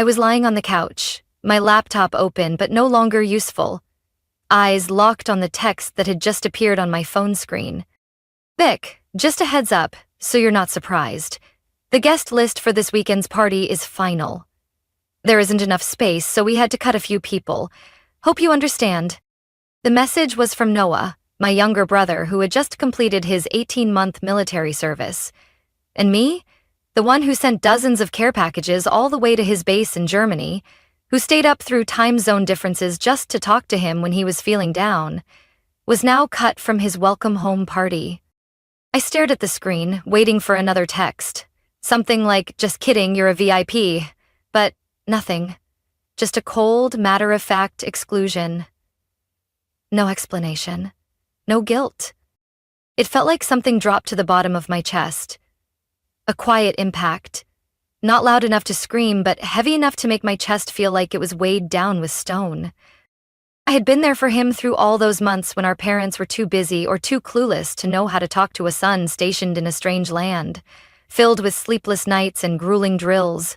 I was lying on the couch, my laptop open but no longer useful, eyes locked on the text that had just appeared on my phone screen. Vic, just a heads up, so you're not surprised. The guest list for this weekend's party is final. There isn't enough space, so we had to cut a few people. Hope you understand. The message was from Noah, my younger brother who had just completed his 18-month military service. And me, the one who sent dozens of care packages all the way to his base in Germany, who stayed up through time zone differences just to talk to him when he was feeling down, was now cut from his welcome home party. I stared at the screen, waiting for another text. Something like, just kidding, you're a VIP. But nothing. Just a cold, matter-of-fact exclusion. No explanation. No guilt. It felt like something dropped to the bottom of my chest. A quiet impact. Not loud enough to scream, but heavy enough to make my chest feel like it was weighed down with stone. I had been there for him through all those months when our parents were too busy or too clueless to know how to talk to a son stationed in a strange land, filled with sleepless nights and grueling drills.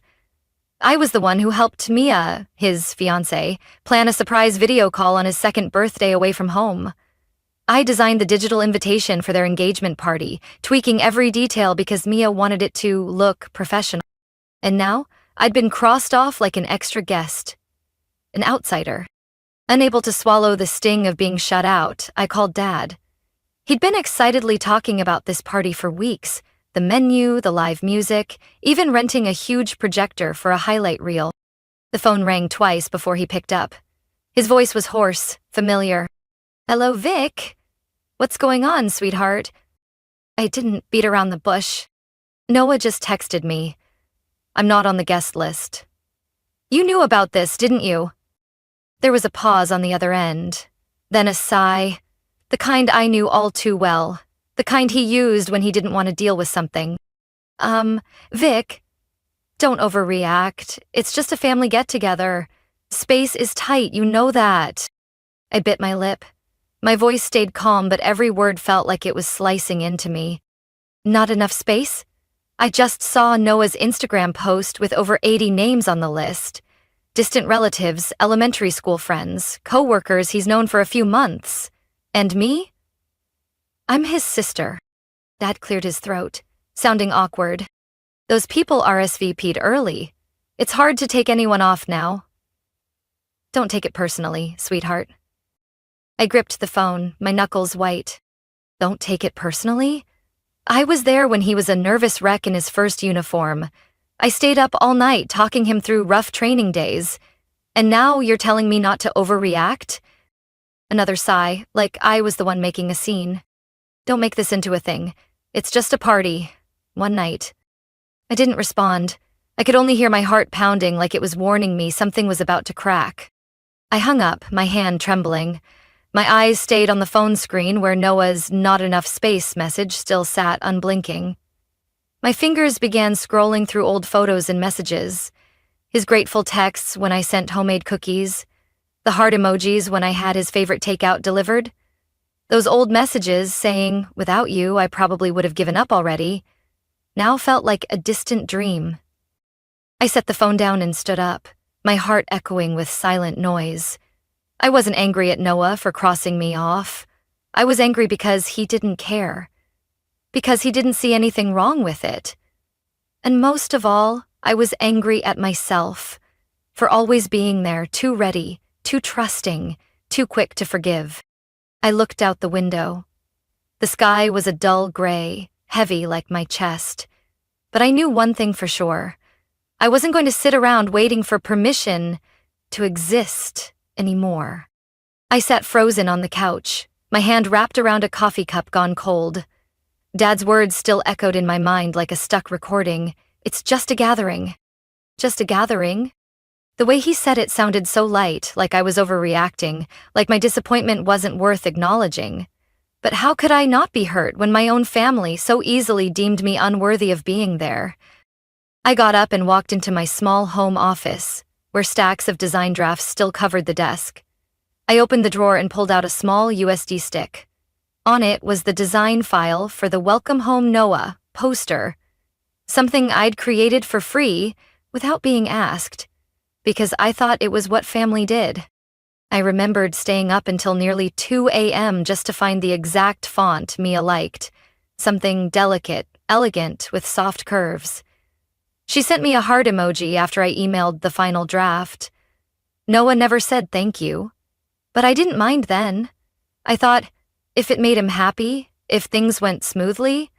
I was the one who helped Mia, his fiancée, plan a surprise video call on his second birthday away from home. I designed the digital invitation for their engagement party, tweaking every detail because Mia wanted it to look professional. And now, I'd been crossed off like an extra guest. An outsider. Unable to swallow the sting of being shut out, I called Dad. He'd been excitedly talking about this party for weeks, the menu, the live music, even renting a huge projector for a highlight reel. The phone rang twice before he picked up. His voice was hoarse, familiar. Hello, Vic. What's going on, sweetheart? I didn't beat around the bush. Noah just texted me. I'm not on the guest list. You knew about this, didn't you? There was a pause on the other end, then a sigh, the kind I knew all too well, the kind he used when he didn't want to deal with something. Vic, don't overreact. It's just a family get-together. Space is tight, you know that. I bit my lip. My voice stayed calm, but every word felt like it was slicing into me. Not enough space? I just saw Noah's Instagram post with over 80 names on the list. Distant relatives, elementary school friends, co-workers he's known for a few months. And me? I'm his sister. Dad cleared his throat, sounding awkward. Those people RSVP'd early. It's hard to take anyone off now. Don't take it personally, sweetheart. I gripped the phone, my knuckles white. Don't take it personally? I was there when he was a nervous wreck in his first uniform. I stayed up all night talking him through rough training days. And now you're telling me not to overreact? Another sigh, like I was the one making a scene. Don't make this into a thing. It's just a party. One night. I didn't respond. I could only hear my heart pounding like it was warning me something was about to crack. I hung up, my hand trembling. My eyes stayed on the phone screen where Noah's "not enough space" message still sat unblinking. My fingers began scrolling through old photos and messages. His grateful texts when I sent homemade cookies. The heart emojis when I had his favorite takeout delivered. Those old messages saying, "Without you, I probably would have given up already," now felt like a distant dream. I set the phone down and stood up, my heart echoing with silent noise. I wasn't angry at Noah for crossing me off. I was angry because he didn't care. Because he didn't see anything wrong with it. And most of all, I was angry at myself for always being there, too ready, too trusting, too quick to forgive. I looked out the window. The sky was a dull gray, heavy like my chest. But I knew one thing for sure. I wasn't going to sit around waiting for permission to exist anymore. I sat frozen on the couch, my hand wrapped around a coffee cup gone cold. Dad's words still echoed in my mind like a stuck recording. It's just a gathering. Just a gathering? The way he said it sounded so light, like I was overreacting, like my disappointment wasn't worth acknowledging. But how could I not be hurt when my own family so easily deemed me unworthy of being there? I got up and walked into my small home office, where stacks of design drafts still covered the desk. I opened the drawer and pulled out a small USB stick. On it was the design file for the Welcome Home Noah poster, something I'd created for free without being asked. because I thought it was what family did. I remembered staying up until nearly 2 a.m. just to find the exact font Mia liked, something delicate, elegant, with soft curves. She sent me a heart emoji after I emailed the final draft. Noah never said thank you, but I didn't mind then. I thought, if it made him happy, if things went smoothly,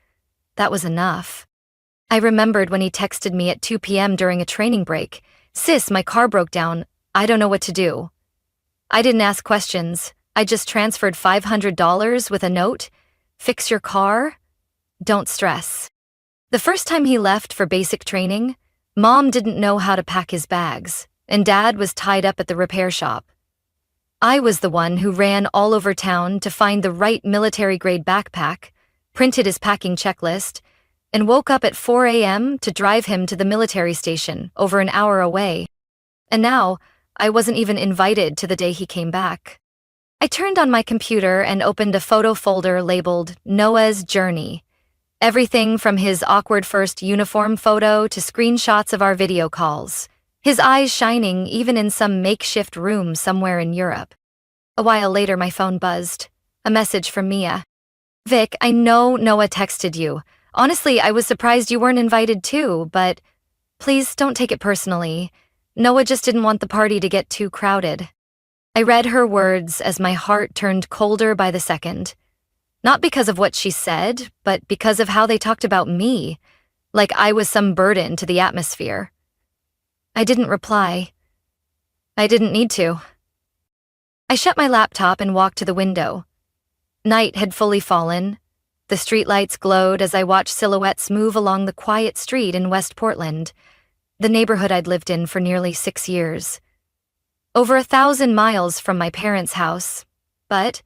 that was enough. I remembered when he texted me at 2 p.m. during a training break. "Sis, my car broke down. I don't know what to do." I didn't ask questions. I just transferred $500 with a note. "Fix your car? Don't stress." The first time he left for basic training, Mom didn't know how to pack his bags, and Dad was tied up at the repair shop. I was the one who ran all over town to find the right military-grade backpack, printed his packing checklist, and woke up at 4 a.m. to drive him to the military station over an hour away. And now, I wasn't even invited to the day he came back. I turned on my computer and opened a photo folder labeled Noah's Journey. Everything from his awkward first uniform photo to screenshots of our video calls, his eyes shining even in some makeshift room somewhere in Europe. A while later, my phone buzzed. A message from Mia. "Vic, I know Noah texted you. Honestly, I was surprised you weren't invited too, but please don't take it personally. Noah just didn't want the party to get too crowded." I read her words as my heart turned colder by the second. Not because of what she said, but because of how they talked about me, like I was some burden to the atmosphere. I didn't reply. I didn't need to. I shut my laptop and walked to the window. Night had fully fallen. The streetlights glowed as I watched silhouettes move along the quiet street in West Portland, the neighborhood I'd lived in for nearly 6 years. Over 1,000 miles from my parents' house, but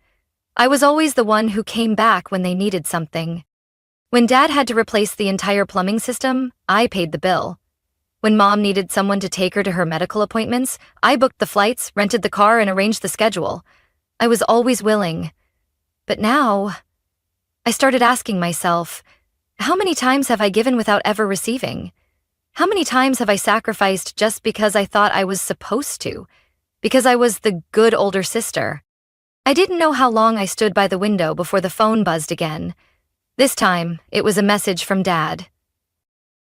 I was always the one who came back when they needed something. When Dad had to replace the entire plumbing system, I paid the bill. When Mom needed someone to take her to her medical appointments, I booked the flights, rented the car, and arranged the schedule. I was always willing. But now, I started asking myself, how many times have I given without ever receiving? How many times have I sacrificed just because I thought I was supposed to? Because I was the good older sister? I didn't know how long I stood by the window before the phone buzzed again. This time, it was a message from Dad.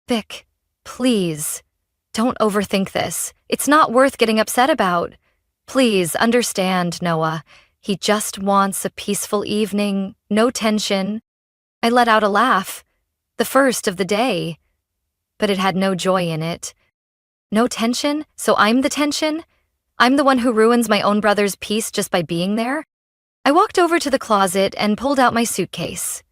"Vic, please, don't overthink this. It's not worth getting upset about. Please understand, Noah. He just wants a peaceful evening, no tension." I let out a laugh, the first of the day, but it had no joy in it. No tension? So I'm the tension? I'm the one who ruins my own brother's peace just by being there? I walked over to the closet and pulled out my suitcase.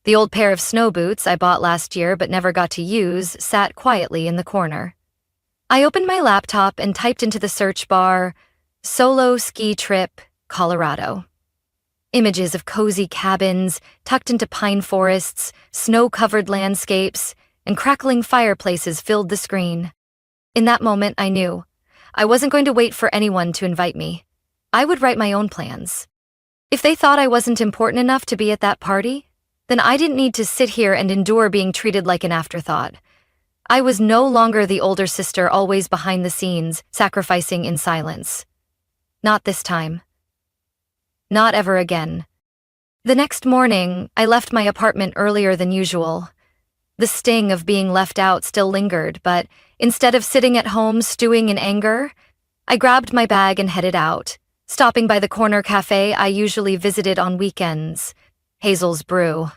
The old pair of snow boots I bought last year but never got to use sat quietly in the corner. I opened my laptop and typed into the search bar, "Solo ski trip, Colorado." Images of cozy cabins, tucked into pine forests, snow-covered landscapes, and crackling fireplaces filled the screen. In that moment, I knew I wasn't going to wait for anyone to invite me. I would write my own plans. If they thought I wasn't important enough to be at that party, then I didn't need to sit here and endure being treated like an afterthought. I was no longer the older sister always behind the scenes, sacrificing in silence. Not this time. Not ever again. The next morning, I left my apartment earlier than usual. The sting of being left out still lingered, but instead of sitting at home stewing in anger, I grabbed my bag and headed out, stopping by the corner cafe I usually visited on weekends, Hazel's Brew.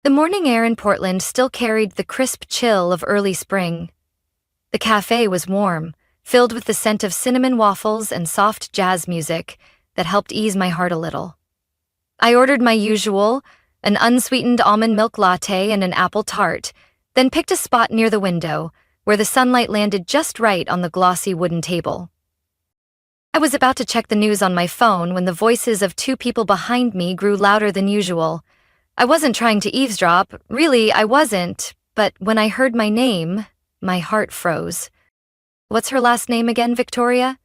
The morning air in Portland still carried the crisp chill of early spring. The cafe was warm, filled with the scent of cinnamon waffles and soft jazz music that helped ease my heart a little. I ordered my usual, an unsweetened almond milk latte and an apple tart, then picked a spot near the window, where the sunlight landed just right on the glossy wooden table. I was about to check the news on my phone when the voices of 2 people behind me grew louder than usual. I wasn't trying to eavesdrop, really I wasn't, but when I heard my name, my heart froze. What's her last name again, Victoria?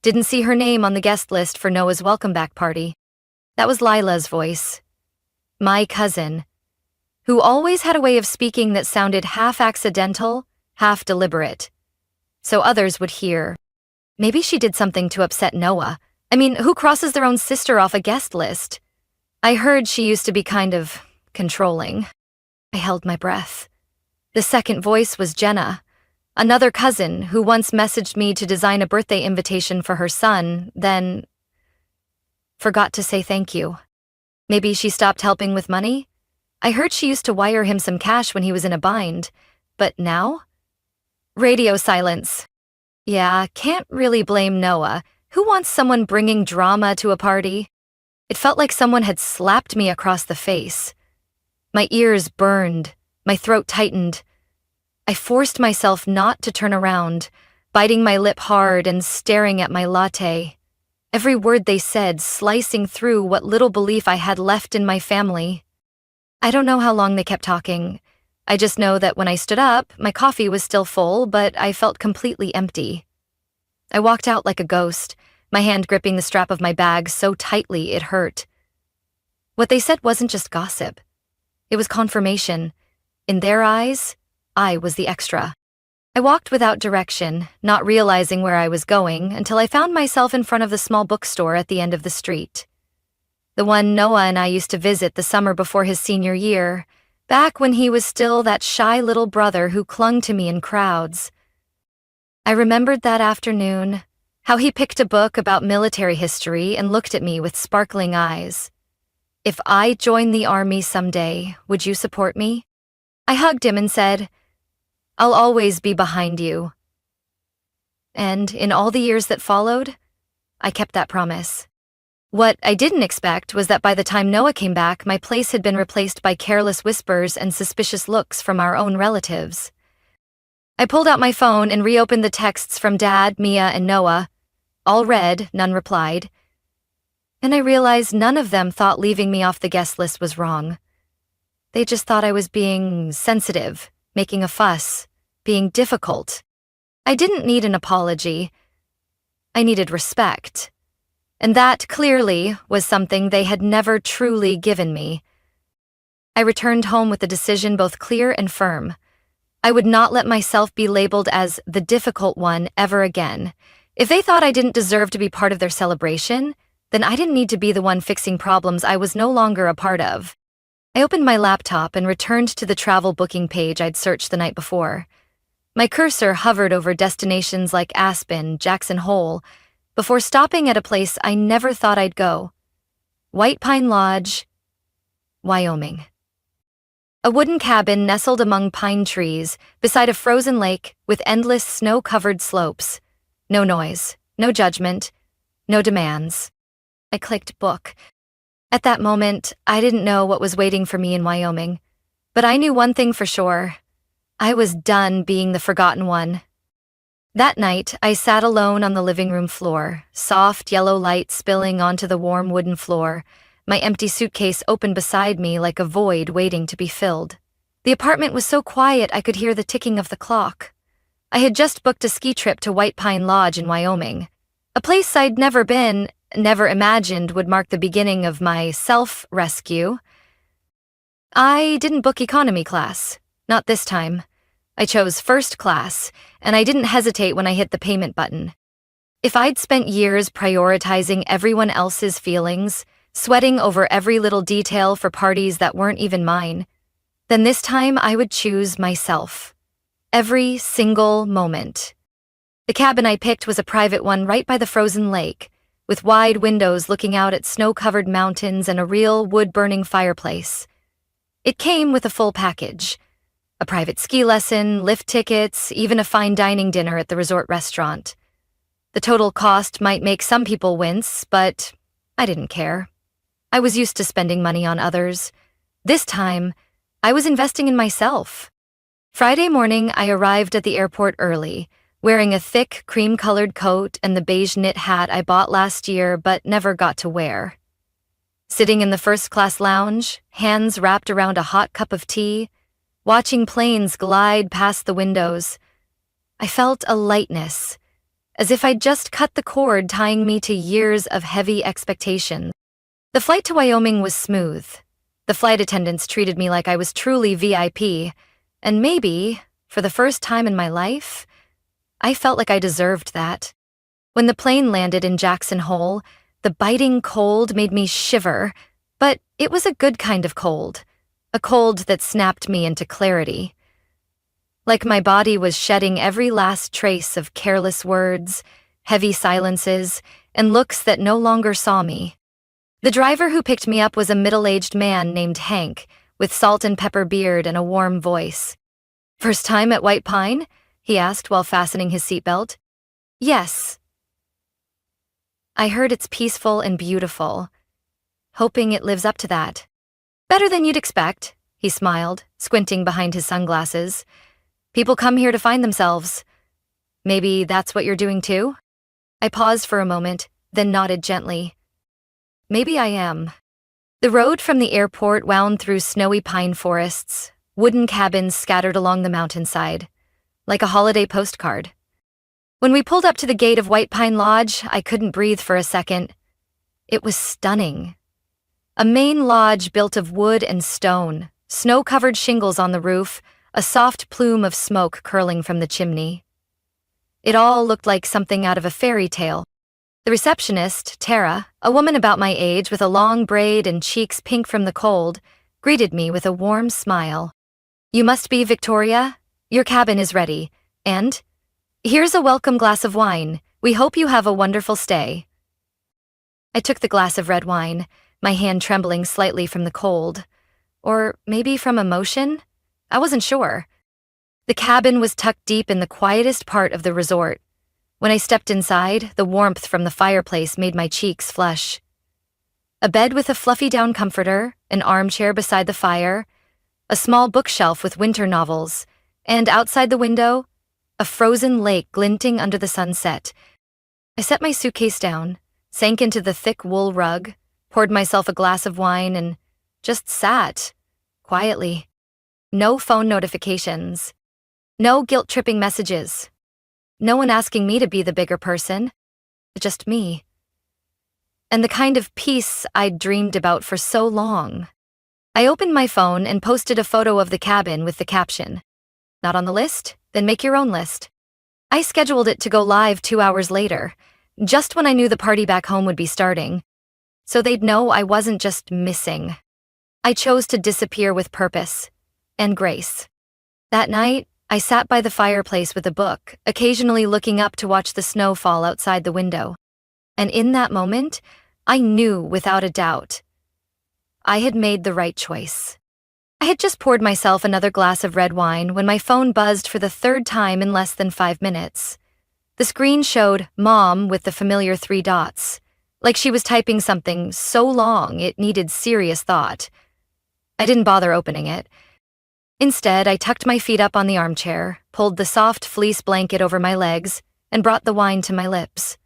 Didn't see her name on the guest list for Noah's welcome back party. That was Lila's voice. My cousin, who always had a way of speaking that sounded half accidental, half deliberate, so others would hear. Maybe she did something to upset Noah. I mean, who crosses their own sister off a guest list? I heard she used to be kind of controlling. I held my breath. The second voice was Jenna, another cousin who once messaged me to design a birthday invitation for her son, then forgot to say thank you. Maybe she stopped helping with money? I heard she used to wire him some cash when he was in a bind, but now? Radio silence. Yeah, can't really blame Noah. Who wants someone bringing drama to a party? It felt like someone had slapped me across the face. My ears burned, my throat tightened. I forced myself not to turn around, biting my lip hard and staring at my latte. Every word they said slicing through what little belief I had left in my family. I don't know how long they kept talking. I just know that when I stood up, my coffee was still full, but I felt completely empty. I walked out like a ghost, my hand gripping the strap of my bag so tightly it hurt. What they said wasn't just gossip. It was confirmation. In their eyes, I was the extra. I walked without direction, not realizing where I was going, until I found myself in front of the small bookstore at the end of the street. The one Noah and I used to visit the summer before his senior year, back when he was still that shy little brother who clung to me in crowds. I remembered that afternoon, how he picked a book about military history and looked at me with sparkling eyes. If I joined the army someday, would you support me? I hugged him and said, I'll always be behind you. And in all the years that followed, I kept that promise. What I didn't expect was that by the time Noah came back, my place had been replaced by careless whispers and suspicious looks from our own relatives. I pulled out my phone and reopened the texts from Dad, Mia, and Noah. All read, none replied. And I realized none of them thought leaving me off the guest list was wrong. They just thought I was being sensitive, making a fuss, being difficult. I didn't need an apology. I needed respect. And that, clearly, was something they had never truly given me. I returned home with a decision both clear and firm. I would not let myself be labeled as the difficult one ever again. If they thought I didn't deserve to be part of their celebration, then I didn't need to be the one fixing problems I was no longer a part of. I opened my laptop and returned to the travel booking page I'd searched the night before. My cursor hovered over destinations like Aspen, Jackson Hole, before stopping at a place I never thought I'd go. White Pine Lodge, Wyoming. A wooden cabin nestled among pine trees, beside a frozen lake with endless snow-covered slopes. No noise, no judgment, no demands. I clicked book. At that moment, I didn't know what was waiting for me in Wyoming, but I knew one thing for sure. I was done being the forgotten one. That night, I sat alone on the living room floor, soft yellow light spilling onto the warm wooden floor, my empty suitcase open beside me like a void waiting to be filled. The apartment was so quiet I could hear the ticking of the clock. I had just booked a ski trip to White Pine Lodge in Wyoming, a place I'd never been, never imagined would mark the beginning of my self-rescue. I didn't book economy class, not this time. I chose first class, and I didn't hesitate when I hit the payment button. If I'd spent years prioritizing everyone else's feelings, sweating over every little detail for parties that weren't even mine, then this time I would choose myself. Every single moment. The cabin I picked was a private one right by the frozen lake, with wide windows looking out at snow-covered mountains and a real wood-burning fireplace. It came with a full package. A private ski lesson, lift tickets, even a fine dining dinner at the resort restaurant. The total cost might make some people wince, but I didn't care. I was used to spending money on others. This time, I was investing in myself. Friday morning, I arrived at the airport early, wearing a thick, cream-colored coat and the beige knit hat I bought last year but never got to wear. Sitting in the first-class lounge, hands wrapped around a hot cup of tea, watching planes glide past the windows, I felt a lightness, as if I'd just cut the cord tying me to years of heavy expectations. The flight to Wyoming was smooth. The flight attendants treated me like I was truly VIP, and maybe, for the first time in my life, I felt like I deserved that. When the plane landed in Jackson Hole, the biting cold made me shiver, but it was a good kind of cold, a cold that snapped me into clarity. Like my body was shedding every last trace of careless words, heavy silences, and looks that no longer saw me. The driver who picked me up was a middle-aged man named Hank, with salt and pepper beard and a warm voice. "First time at White Pine?" he asked while fastening his seatbelt. "Yes." I heard it's peaceful and beautiful, hoping it lives up to that. "Better than you'd expect," he smiled, squinting behind his sunglasses. "People come here to find themselves. Maybe that's what you're doing too?" I paused for a moment, then nodded gently. "Maybe I am." The road from the airport wound through snowy pine forests, wooden cabins scattered along the mountainside, like a holiday postcard. When we pulled up to the gate of White Pine Lodge, I couldn't breathe for a second. It was stunning. A main lodge built of wood and stone, snow-covered shingles on the roof, a soft plume of smoke curling from the chimney. It all looked like something out of a fairy tale. The receptionist, Tara, a woman about my age with a long braid and cheeks pink from the cold, greeted me with a warm smile. "You must be Victoria? Your cabin is ready. And here's a welcome glass of wine. We hope you have a wonderful stay." I took the glass of red wine, my hand trembling slightly from the cold. Or maybe from emotion? I wasn't sure. The cabin was tucked deep in the quietest part of the resort. When I stepped inside, the warmth from the fireplace made my cheeks flush. A bed with a fluffy down comforter, an armchair beside the fire, a small bookshelf with winter novels, and outside the window, a frozen lake glinting under the sunset. I set my suitcase down, sank into the thick wool rug, poured myself a glass of wine, and just sat, quietly. No phone notifications. No guilt-tripping messages. No one asking me to be the bigger person. Just me. And the kind of peace I'd dreamed about for so long. I opened my phone and posted a photo of the cabin with the caption, "Not on the list? Then make your own list." I scheduled it to go live 2 hours later, just when I knew the party back home would be starting, so they'd know I wasn't just missing. I chose to disappear with purpose and grace. That night, I sat by the fireplace with a book, occasionally looking up to watch the snow fall outside the window. And in that moment, I knew without a doubt, I had made the right choice. I had just poured myself another glass of red wine when my phone buzzed for the third time in less than 5 minutes. The screen showed Mom with the familiar 3 dots, like she was typing something so long it needed serious thought. I didn't bother opening it. Instead, I tucked my feet up on the armchair, pulled the soft fleece blanket over my legs, and brought the wine to my lips.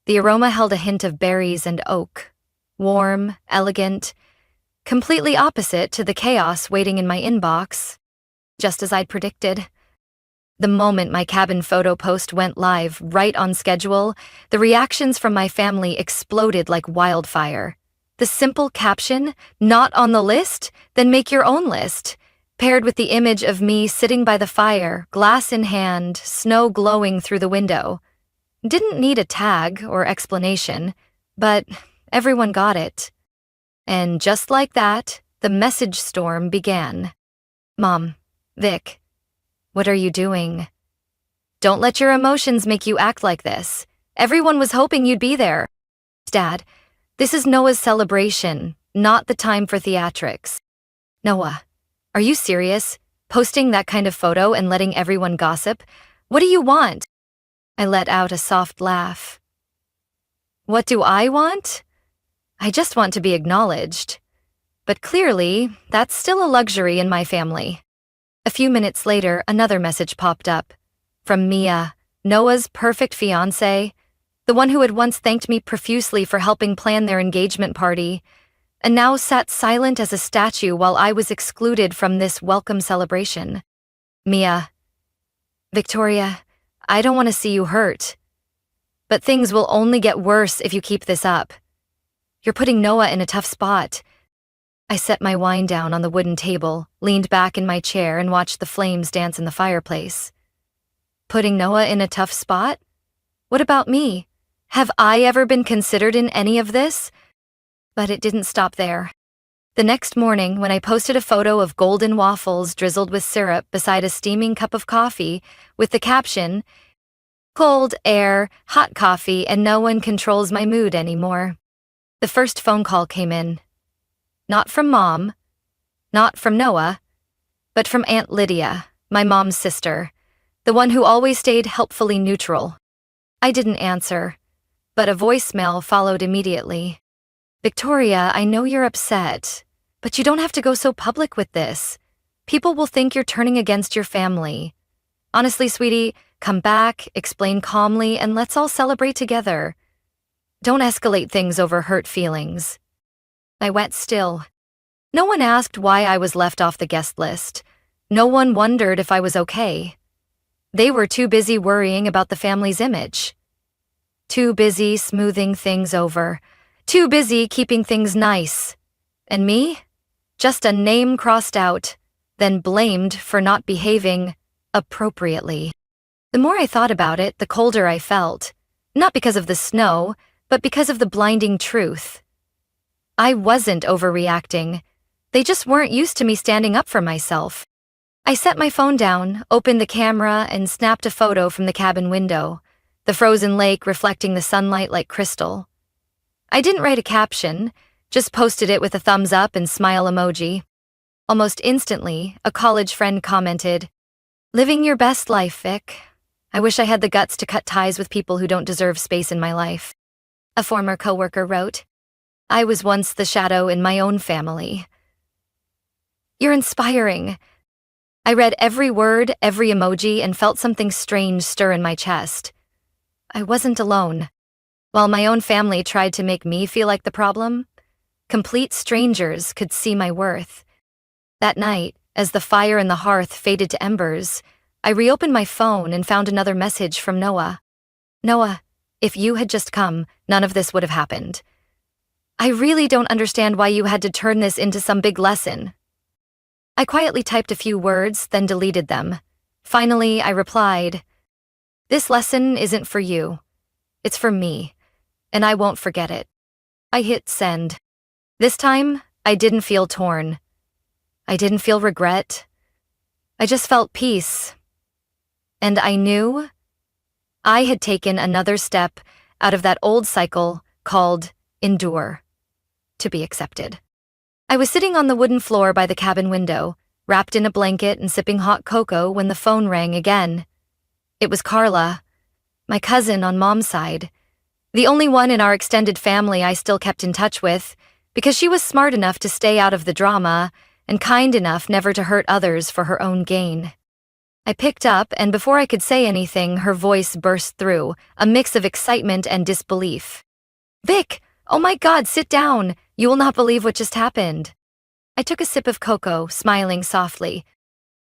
The aroma held a hint of berries and oak, warm, elegant, completely opposite to the chaos waiting in my inbox, just as I'd predicted. The moment my cabin photo post went live, right on schedule, the reactions from my family exploded like wildfire. The simple caption, "Not on the list? Then make your own list," paired with the image of me sitting by the fire, glass in hand, snow glowing through the window. Didn't need a tag or explanation, but everyone got it. And just like that, the message storm began. "Mom, Vic, what are you doing? Don't let your emotions make you act like this. Everyone was hoping you'd be there. Dad, this is Noah's celebration, not the time for theatrics." "Noah, are you serious? Posting that kind of photo and letting everyone gossip? What do you want?" I let out a soft laugh. "What do I want? I just want to be acknowledged. But clearly, that's still a luxury in my family." A few minutes later, another message popped up. From Mia, Noah's perfect fiancé, the one who had once thanked me profusely for helping plan their engagement party, and now sat silent as a statue while I was excluded from this welcome celebration. "Mia, Victoria, I don't want to see you hurt. But things will only get worse if you keep this up. You're putting Noah in a tough spot." I set my wine down on the wooden table, leaned back in my chair, and watched the flames dance in the fireplace. "Putting Noah in a tough spot? What about me? Have I ever been considered in any of this? But it didn't stop there. The next morning, when I posted a photo of golden waffles drizzled with syrup beside a steaming cup of coffee with the caption, "Cold air, hot coffee, and no one controls my mood anymore," the first phone call came in. Not from Mom, not from Noah, but from Aunt Lydia, my mom's sister, the one who always stayed helpfully neutral. I didn't answer, but a voicemail followed immediately. "Victoria, I know you're upset, but you don't have to go so public with this. People will think you're turning against your family. Honestly, sweetie, come back, explain calmly, and let's all celebrate together. Don't escalate things over hurt feelings." I went still. No one asked why I was left off the guest list. No one wondered if I was okay. They were too busy worrying about the family's image. Too busy smoothing things over. Too busy keeping things nice. And me? Just a name crossed out, then blamed for not behaving appropriately. The more I thought about it, the colder I felt. Not because of the snow, but because of the blinding truth. I wasn't overreacting. They just weren't used to me standing up for myself. I set my phone down, opened the camera, and snapped a photo from the cabin window, the frozen lake reflecting the sunlight like crystal. I didn't write a caption, just posted it with a thumbs up and smile emoji. Almost instantly, a college friend commented, "Living your best life, Vic. I wish I had the guts to cut ties with people who don't deserve space in my life." A former coworker wrote, "I was once the shadow in my own family." "You're inspiring." I read every word, every emoji, and felt something strange stir in my chest. I wasn't alone. While my own family tried to make me feel like the problem, complete strangers could see my worth. That night, as the fire in the hearth faded to embers, I reopened my phone and found another message from Noah. "Noah, if you had just come, none of this would have happened. I really don't understand why you had to turn this into some big lesson." I quietly typed a few words, then deleted them. Finally, I replied, "This lesson isn't for you. It's for me, and I won't forget it." I hit send. This time, I didn't feel torn. I didn't feel regret. I just felt peace. And I knew I had taken another step out of that old cycle called endure, to be accepted. I was sitting on the wooden floor by the cabin window, wrapped in a blanket and sipping hot cocoa when the phone rang again. It was Carla, my cousin on Mom's side, the only one in our extended family I still kept in touch with, because she was smart enough to stay out of the drama and kind enough never to hurt others for her own gain. I picked up, and before I could say anything, her voice burst through, a mix of excitement and disbelief. "Vic, oh my God, sit down. You will not believe what just happened." I took a sip of cocoa, smiling softly.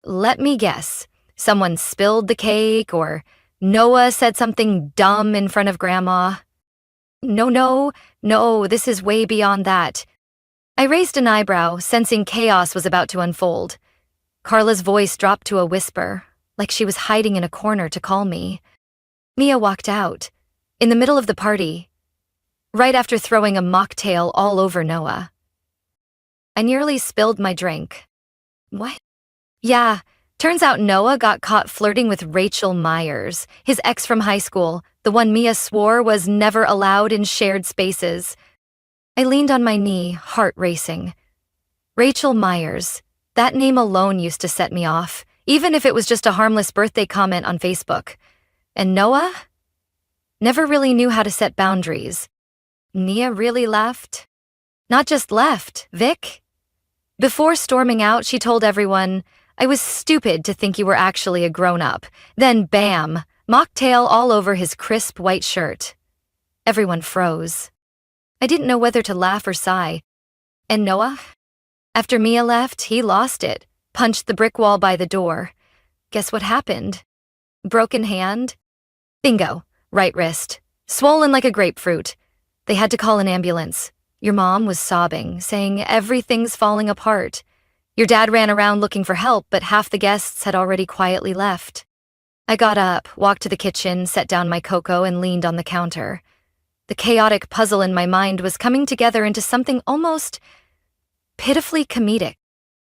"Let me guess. Someone spilled the cake, or Noah said something dumb in front of Grandma?" No, this is way beyond that." I raised an eyebrow, sensing chaos was about to unfold. Carla's voice dropped to a whisper, like she was hiding in a corner to call me. Mia walked out, in the middle of the party, right after throwing a mocktail all over Noah. I nearly spilled my drink. "What?" "Yeah, turns out Noah got caught flirting with Rachel Myers, his ex from high school, the one Mia swore was never allowed in shared spaces." I leaned on my knee, heart racing. Rachel Myers. That name alone used to set me off, even if it was just a harmless birthday comment on Facebook. And Noah? Never really knew how to set boundaries. Mia really left? Not just left, Vic. Before storming out, she told everyone, "I was stupid to think you were actually a grown-up." Then bam, mocktail all over his crisp white shirt. Everyone froze. I didn't know whether to laugh or sigh. And Noah? After Mia left, he lost it, punched the brick wall by the door. Guess what happened? Broken hand? Bingo, right wrist, swollen like a grapefruit. They had to call an ambulance. Your mom was sobbing, saying everything's falling apart. Your dad ran around looking for help, but half the guests had already quietly left. I got up, walked to the kitchen, set down my cocoa, and leaned on the counter. The chaotic puzzle in my mind was coming together into something almost pitifully comedic.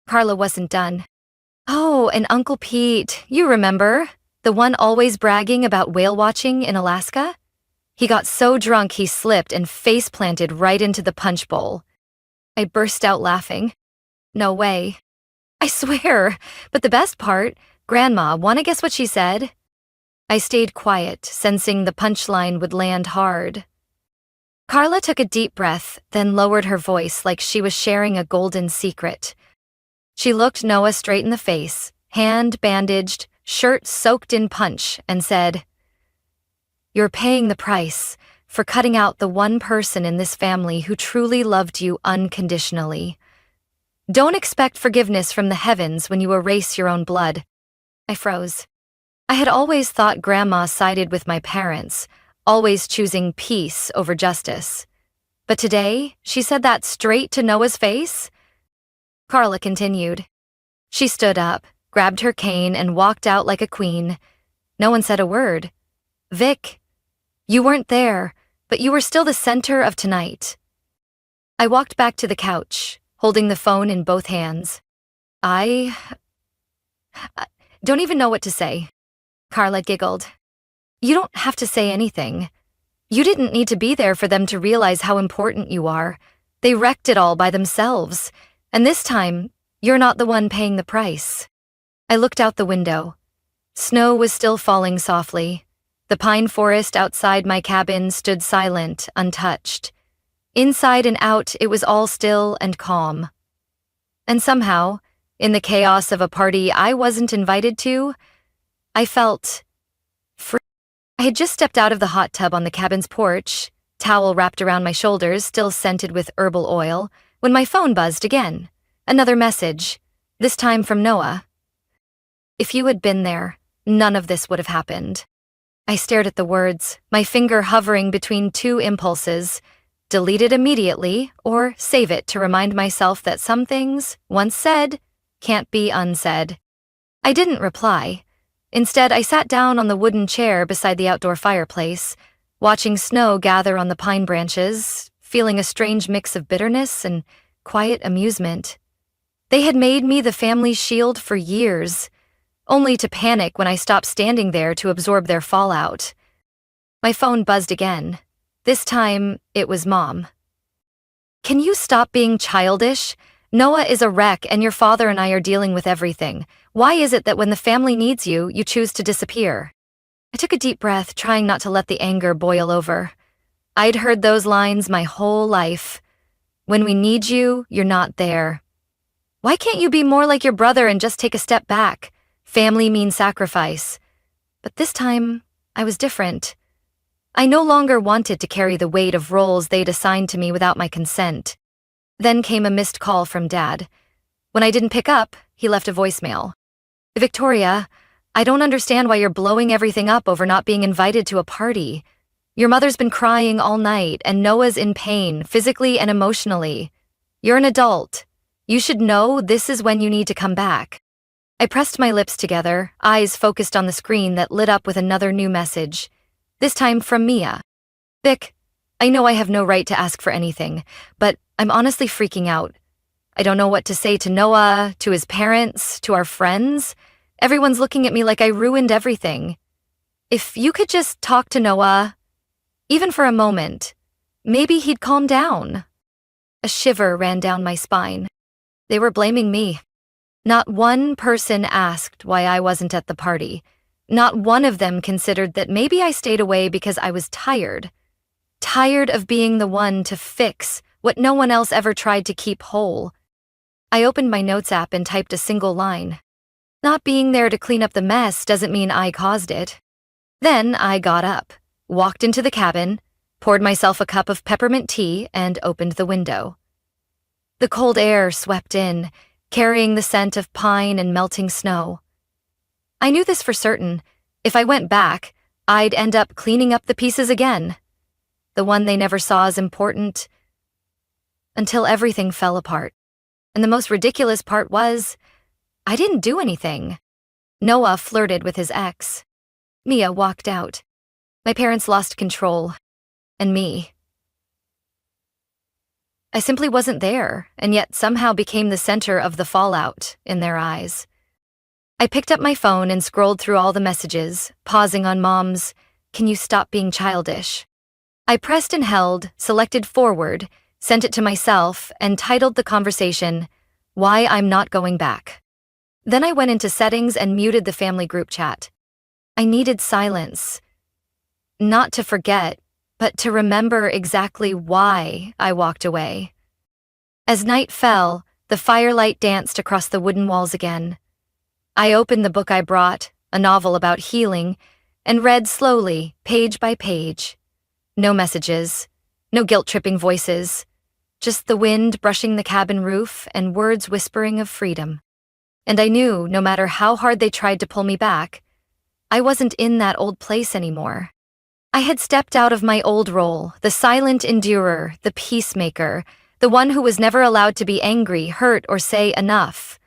Carla wasn't done. Oh, and Uncle Pete, you remember? The one always bragging about whale watching in Alaska? He got so drunk he slipped and face-planted right into the punch bowl. I burst out laughing. No way. I swear, but the best part, Grandma, wanna guess what she said? I stayed quiet, sensing the punchline would land hard. Carla took a deep breath, then lowered her voice like she was sharing a golden secret. She looked Noah straight in the face, hand bandaged, shirt soaked in punch, and said, "You're paying the price for cutting out the one person in this family who truly loved you unconditionally. Don't expect forgiveness from the heavens when you erase your own blood." I froze. I had always thought Grandma sided with my parents, always choosing peace over justice. But today, she said that straight to Noah's face? Carla continued. She stood up, grabbed her cane, and walked out like a queen. No one said a word. Vic, you weren't there, but you were still the center of tonight. I walked back to the couch, holding the phone in both hands. I don't even know what to say. Carla giggled. You don't have to say anything. You didn't need to be there for them to realize how important you are. They wrecked it all by themselves. And this time, you're not the one paying the price. I looked out the window. Snow was still falling softly. The pine forest outside my cabin stood silent, untouched. Inside and out, it was all still and calm. And somehow, in the chaos of a party I wasn't invited to, I felt free. I had just stepped out of the hot tub on the cabin's porch, towel wrapped around my shoulders, still scented with herbal oil, when my phone buzzed again. Another message, this time from Noah. If you had been there, none of this would have happened. I stared at the words, my finger hovering between two impulses: delete it immediately or save it to remind myself that some things, once said, can't be unsaid. I didn't reply. Instead, I sat down on the wooden chair beside the outdoor fireplace, watching snow gather on the pine branches, feeling a strange mix of bitterness and quiet amusement. They had made me the family shield for years, only to panic when I stopped standing there to absorb their fallout. My phone buzzed again. This time, it was Mom. Can you stop being childish? Noah is a wreck and your father and I are dealing with everything. Why is it that when the family needs you, you choose to disappear? I took a deep breath, trying not to let the anger boil over. I'd heard those lines my whole life. When we need you, you're not there. Why can't you be more like your brother and just take a step back? Family means sacrifice. But this time, I was different. I no longer wanted to carry the weight of roles they'd assigned to me without my consent. Then came a missed call from Dad. When I didn't pick up, he left a voicemail. Victoria, I don't understand why you're blowing everything up over not being invited to a party. Your mother's been crying all night, and Noah's in pain, physically and emotionally. You're an adult. You should know this is when you need to come back. I pressed my lips together, eyes focused on the screen that lit up with another new message. This time from Mia. Vic, I know I have no right to ask for anything, but I'm honestly freaking out. I don't know what to say to Noah, to his parents, to our friends. Everyone's looking at me like I ruined everything. If you could just talk to Noah, even for a moment, maybe he'd calm down. A shiver ran down my spine. They were blaming me. Not one person asked why I wasn't at the party. Not one of them considered that maybe I stayed away because I was tired. Tired of being the one to fix what no one else ever tried to keep whole. I opened my notes app and typed a single line. Not being there to clean up the mess doesn't mean I caused it. Then I got up, walked into the cabin, poured myself a cup of peppermint tea, and opened the window. The cold air swept in, carrying the scent of pine and melting snow. I knew this for certain. If I went back, I'd end up cleaning up the pieces again. The one they never saw as important. Until everything fell apart. And the most ridiculous part was, I didn't do anything. Noah flirted with his ex. Mia walked out. My parents lost control. and me. I simply wasn't there, and yet somehow became the center of the fallout in their eyes. I picked up my phone and scrolled through all the messages, pausing on Mom's, "Can you stop being childish?" I pressed and held, selected forward, sent it to myself, and titled the conversation, "Why I'm Not Going Back." Then I went into settings and muted the family group chat. I needed silence. Not to forget, but to remember exactly why I walked away. As night fell, the firelight danced across the wooden walls again. I opened the book I brought, a novel about healing, and read slowly, page by page. No messages, no guilt-tripping voices, just the wind brushing the cabin roof and words whispering of freedom. And I knew, no matter how hard they tried to pull me back, I wasn't in that old place anymore. I had stepped out of my old role, the silent endurer, the peacemaker, the one who was never allowed to be angry, hurt, or say enough.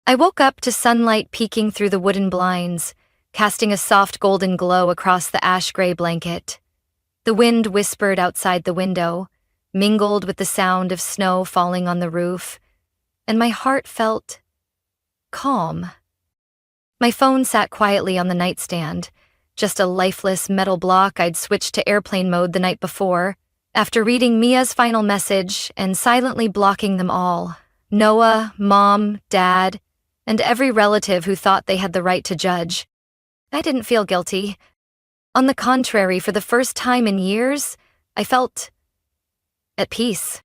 I woke up to sunlight peeking through the wooden blinds, casting a soft golden glow across the ash-gray blanket. The wind whispered outside the window, mingled with the sound of snow falling on the roof, and my heart felt calm. My phone sat quietly on the nightstand, just a lifeless metal block I'd switched to airplane mode the night before, after reading Mia's final message and silently blocking them all. Noah, Mom, Dad, and every relative who thought they had the right to judge. I didn't feel guilty. On the contrary, for the first time in years, I felt at peace.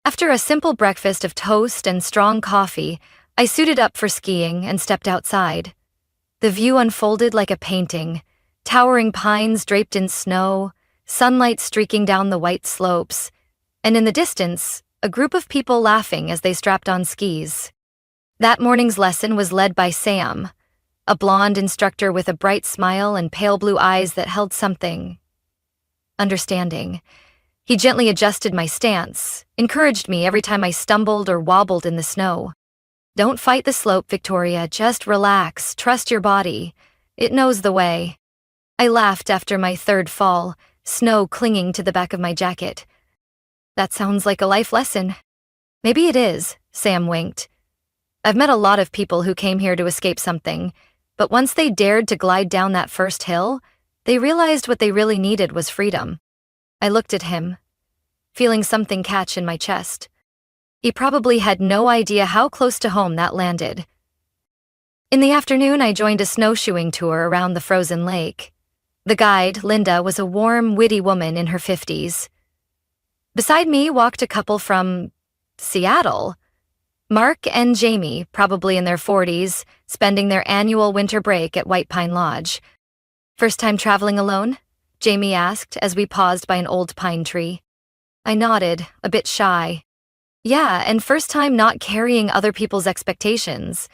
After a simple breakfast of toast and strong coffee, I suited up for skiing and stepped outside. The view unfolded like a painting, towering pines draped in snow, sunlight streaking down the white slopes, and in the distance, a group of people laughing as they strapped on skis. That morning's lesson was led by Sam, a blonde instructor with a bright smile and pale blue eyes that held something understanding. He gently adjusted my stance, encouraged me every time I stumbled or wobbled in the snow. "Don't fight the slope, Victoria, just relax, trust your body. It knows the way." I laughed after my third fall, snow clinging to the back of my jacket. "That sounds like a life lesson." "Maybe it is," Sam winked. "I've met a lot of people who came here to escape something, but once they dared to glide down that first hill, they realized what they really needed was freedom." I looked at him, feeling something catch in my chest. He probably had no idea how close to home that landed. In the afternoon, I joined a snowshoeing tour around the frozen lake. The guide, Linda, was a warm, witty woman in her 50s. Beside me walked a couple from Seattle. Mark and Jamie, probably in their 40s, spending their annual winter break at White Pine Lodge. "First time traveling alone?" Jamie asked as we paused by an old pine tree. I nodded, a bit shy. "Yeah, and first time not carrying other people's expectations."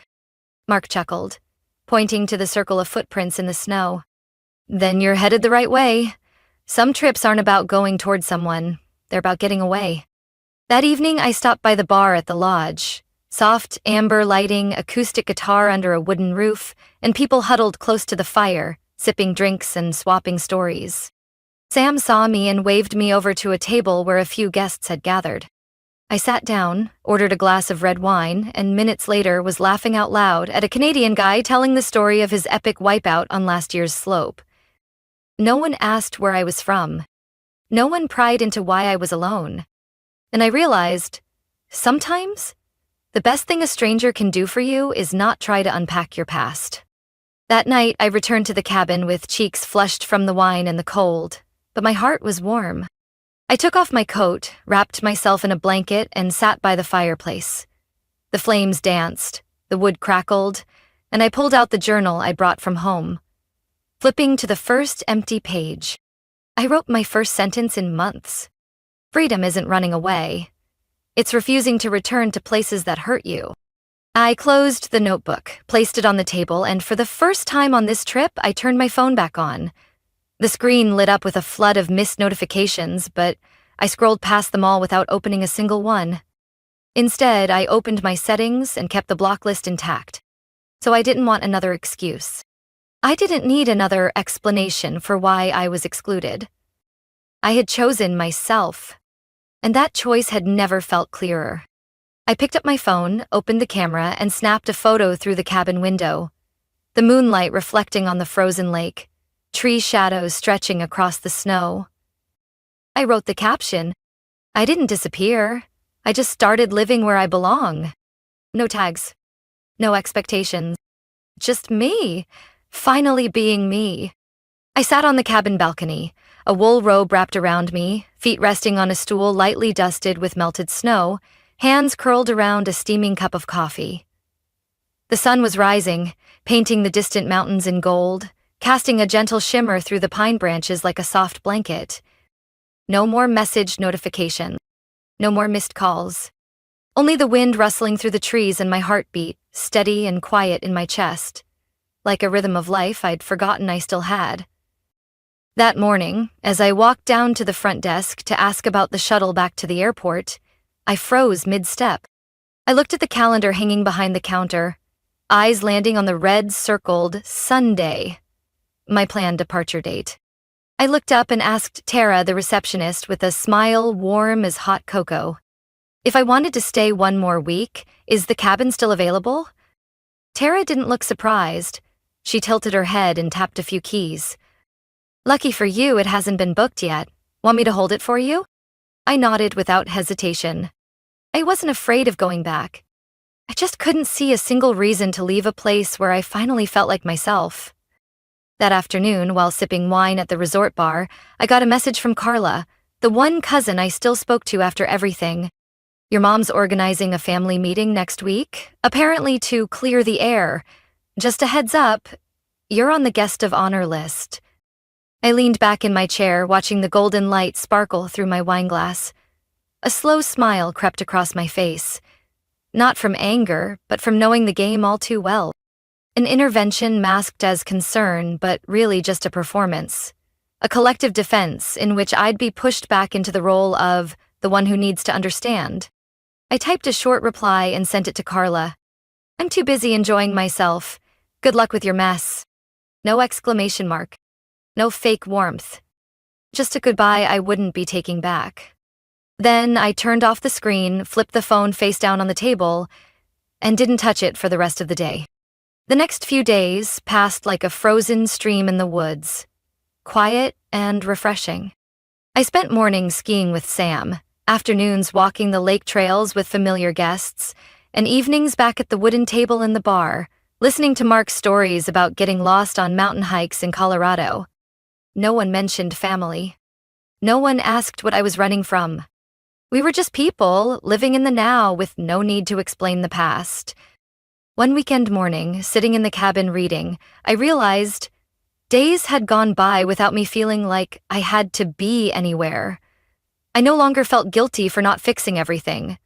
Mark chuckled, pointing to the circle of footprints in the snow. "Then you're headed the right way. Some trips aren't about going towards someone, they're about getting away." That evening, I stopped by the bar at the lodge. Soft, amber lighting, acoustic guitar under a wooden roof, and people huddled close to the fire, sipping drinks and swapping stories. Sam saw me and waved me over to a table where a few guests had gathered. I sat down, ordered a glass of red wine, and minutes later was laughing out loud at a Canadian guy telling the story of his epic wipeout on last year's slope. No one asked where I was from. No one pried into why I was alone. And I realized, sometimes, the best thing a stranger can do for you is not try to unpack your past. That night, I returned to the cabin with cheeks flushed from the wine and the cold, but my heart was warm. I took off my coat, wrapped myself in a blanket, and sat by the fireplace. The flames danced, the wood crackled, and I pulled out the journal I brought from home. Flipping to the first empty page, I wrote my first sentence in months. Freedom isn't running away. It's refusing to return to places that hurt you. I closed the notebook, placed it on the table, and for the first time on this trip, I turned my phone back on. The screen lit up with a flood of missed notifications, but I scrolled past them all without opening a single one. Instead, I opened my settings and kept the block list intact. So I didn't want another excuse. I didn't need another explanation for why I was excluded. I had chosen myself, and that choice had never felt clearer. I picked up my phone, opened the camera, and snapped a photo through the cabin window. The moonlight reflecting on the frozen lake, tree shadows stretching across the snow. I wrote the caption, "I didn't disappear. I just started living where I belong." No tags, no expectations. Just me, finally being me. I sat on the cabin balcony, a wool robe wrapped around me, feet resting on a stool lightly dusted with melted snow, hands curled around a steaming cup of coffee. The sun was rising, painting the distant mountains in gold, casting a gentle shimmer through the pine branches like a soft blanket. No more message notifications, no more missed calls. Only the wind rustling through the trees and my heartbeat, steady and quiet in my chest, like a rhythm of life I'd forgotten I still had. That morning, as I walked down to the front desk to ask about the shuttle back to the airport, I froze mid-step. I looked at the calendar hanging behind the counter, eyes landing on the red-circled Sunday, my planned departure date. I looked up and asked Tara, the receptionist, with a smile warm as hot cocoa, if I wanted to stay one more week, is the cabin still available? Tara didn't look surprised. She tilted her head and tapped a few keys. Lucky for you, it hasn't been booked yet. Want me to hold it for you? I nodded without hesitation. I wasn't afraid of going back. I just couldn't see a single reason to leave a place where I finally felt like myself. That afternoon, while sipping wine at the resort bar, I got a message from Carla, the one cousin I still spoke to after everything. Your mom's organizing a family meeting next week, apparently to clear the air. Just a heads up, you're on the guest of honor list. I leaned back in my chair, watching the golden light sparkle through my wineglass. A slow smile crept across my face. Not from anger, but from knowing the game all too well. An intervention masked as concern, but really just a performance. A collective defense in which I'd be pushed back into the role of the one who needs to understand. I typed a short reply and sent it to Carla. I'm too busy enjoying myself. Good luck with your mess. No exclamation mark. No fake warmth. Just a goodbye I wouldn't be taking back. Then I turned off the screen, flipped the phone face down on the table, and didn't touch it for the rest of the day. The next few days passed like a frozen stream in the woods, quiet and refreshing. I spent mornings skiing with Sam, afternoons walking the lake trails with familiar guests, and evenings back at the wooden table in the bar, listening to Mark's stories about getting lost on mountain hikes in Colorado. No one mentioned family. No one asked what I was running from. We were just people, living in the now with no need to explain the past. One weekend morning, sitting in the cabin reading, I realized days had gone by without me feeling like I had to be anywhere. I no longer felt guilty for not fixing everything.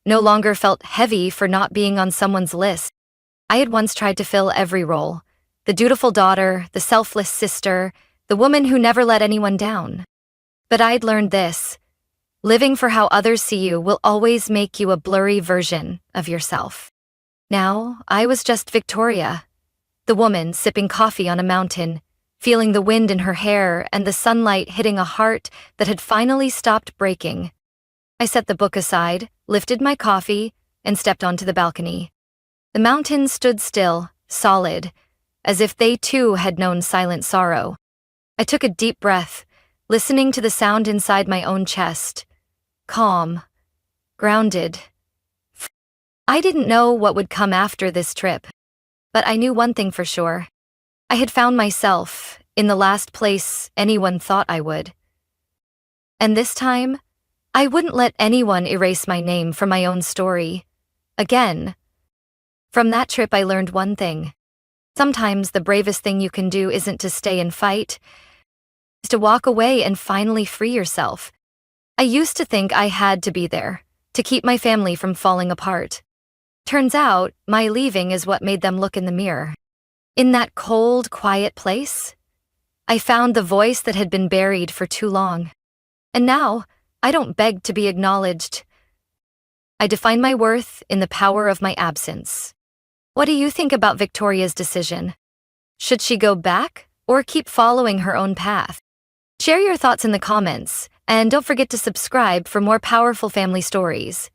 No longer felt heavy for not being on someone's list. I had once tried to fill every role. The dutiful daughter, the selfless sister, the woman who never let anyone down. But I'd learned this. Living for how others see you will always make you a blurry version of yourself. Now, I was just Victoria, the woman sipping coffee on a mountain, feeling the wind in her hair and the sunlight hitting a heart that had finally stopped breaking. I set the book aside, lifted my coffee, and stepped onto the balcony. The mountains stood still, solid, as if they too had known silent sorrow. I took a deep breath, listening to the sound inside my own chest. Calm, grounded. I didn't know what would come after this trip, but I knew one thing for sure. I had found myself in the last place anyone thought I would. And this time, I wouldn't let anyone erase my name from my own story. Again. From that trip, I learned one thing. Sometimes the bravest thing you can do isn't to stay and fight, it's to walk away and finally free yourself. I used to think I had to be there, to keep my family from falling apart. Turns out, my leaving is what made them look in the mirror. In that cold, quiet place, I found the voice that had been buried for too long. And now, I don't beg to be acknowledged. I define my worth in the power of my absence. What do you think about Victoria's decision? Should she go back or keep following her own path? Share your thoughts in the comments, and don't forget to subscribe for more powerful family stories.